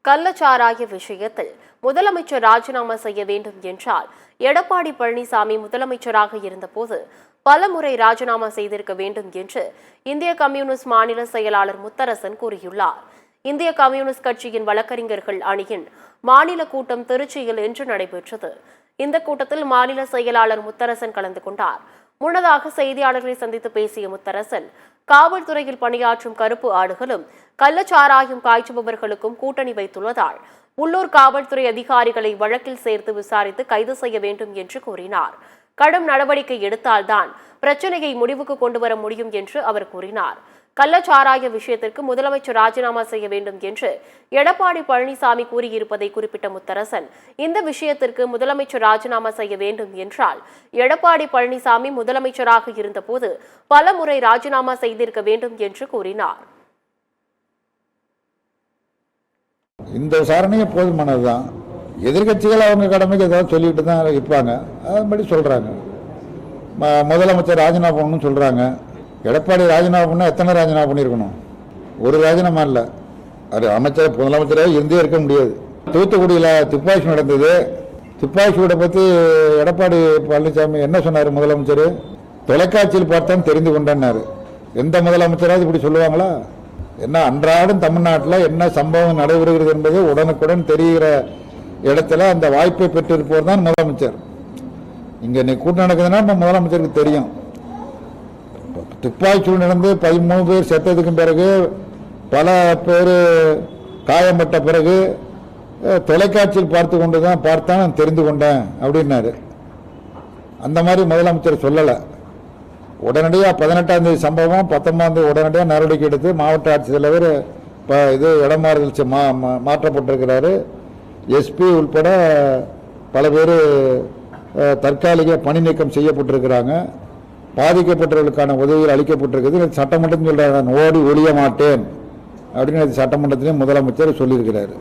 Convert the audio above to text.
கள்ளச்சாராய விஷயத்தில் முதலமைச்சர் ராஜினாமா செய்ய வேண்டும் என்றால் எடப்பாடி பழனிசாமி முதலமைச்சராக இருந்தபோது பலமுறை ராஜினாமா செய்திருக்க வேண்டும் என்று இந்திய கம்யூனிஸ்ட் மாநில செயலாளர் முத்தரசன் கூறியுள்ளார். இந்திய கம்யூனிஸ்ட் கட்சியின் வழக்கறிஞர்கள் அணியின் மாநில கூட்டம் திருச்சியில் இன்று நடைபெற்றது. இந்த கூட்டத்தில் மாநில செயலாளர் முத்தரசன் கலந்து கொண்டார். முன்னதாக செய்தியாளர்களை சந்தித்து பேசிய முத்தரசன், காவல்துறையில் பணியாற்றும் கருப்பு ஆடுகளும் கள்ளச்சாராயம் காய்ச்சுபவர்களுக்கும் கூட்டணி வைத்துள்ளதால் உள்ளூர் காவல்துறை அதிகாரிகளை வழக்கில் சேர்த்து விசாரித்து கைது செய்ய வேண்டும் என்று கூறினார். கடும் நடவடிக்கை எடுத்தால்தான் பிரச்சனையை முடிவுக்கு கொண்டு வர முடியும் என்று அவர் கூறினார். கள்ளச்சாராய விஷயத்திற்கு முதலமைச்சர் ராஜினாமா செய்ய வேண்டும் என்று எடப்பாடி பழனிசாமி கூறியிருப்பதை குறிப்பிட்ட முத்தரசன், இந்த விஷயத்திற்கு முதலமைச்சர் ராஜினாமா செய்ய வேண்டும் என்றால் எடப்பாடி பழனிசாமி முதலமைச்சராக இருந்தபோது பல முறை ராஜினாமா செய்திருக்க வேண்டும் என்று கூறினார். இந்த விசாரணையே போதுமானதுதான். எதிர்கட்சிகள் அவங்க கடமைக்கு ஏதாவது சொல்லிட்டு தான் இருப்பாங்க. அதுபடி சொல்றாங்க. முதலமைச்சர் ராஜினாமா பண்ணணும்னு சொல்றாங்க. எடப்பாடி ராஜினாமா பண்ணா எத்தனை ராஜினாமா பண்ணியிருக்கணும்? ஒரு ராஜினாமா இல்லை. அது அமைச்சர் முதலமைச்சராக இருந்தே இருக்க முடியாது. தூத்துக்குடியில் துப்பாக்கி நடந்தது. துப்பாக்கி சூடை பற்றி எடப்பாடி பழனிசாமி என்ன சொன்னார்? முதலமைச்சர் தொலைக்காட்சியில் பார்த்தான் தெரிந்து கொண்டார். எந்த முதலமைச்சராவது இப்படி சொல்லுவாங்களா? என்ன அன்றாடம் தமிழ்நாட்டில் என்ன சம்பவம் நடைபெறுகிறது என்பது உடனுக்குடன் தெரிகிற இடத்துல அந்த வாய்ப்பை பெற்றிருப்பவர் தான் முதலமைச்சர். இங்கே நீ கூட்டம் நடக்குதுன்னா நம்ம முதலமைச்சருக்கு தெரியும். துப்பாக்கிச்சூடு நடந்து 13 பேர் செத்ததுக்கு பிறகு, பல பேர் காயம்பட்ட பிறகு தொலைக்காட்சியில் பார்த்து கொண்டு தான் பார்த்தான் தெரிந்து கொண்டேன் அப்படின்னாரு. அந்த மாதிரி முதலமைச்சர் சொல்லலை. உடனடியாக 18ஆம் தேதி சம்பவம், 19ஆம் தேதி உடனடியாக நடவடிக்கை எடுத்து மாவட்ட ஆட்சித்தலைவர் இது இடமாறுதல் மாற்றப்பட்டிருக்கிறாரு. எஸ்பி உள்பட பல பேர் தற்காலிக பணி நீக்கம் செய்யப்பட்டிருக்கிறாங்க. பாதிக்கப்பட்டவர்களுக்கான உதவிகள் அளிக்கப்பட்டிருக்குது. சட்டமன்றத்தில் சொல்றாங்க, ஓடி ஒழிய மாட்டேன் அப்படின்னு சட்டமன்றத்திலையும் முதலமைச்சர் சொல்லியிருக்கிறாரு.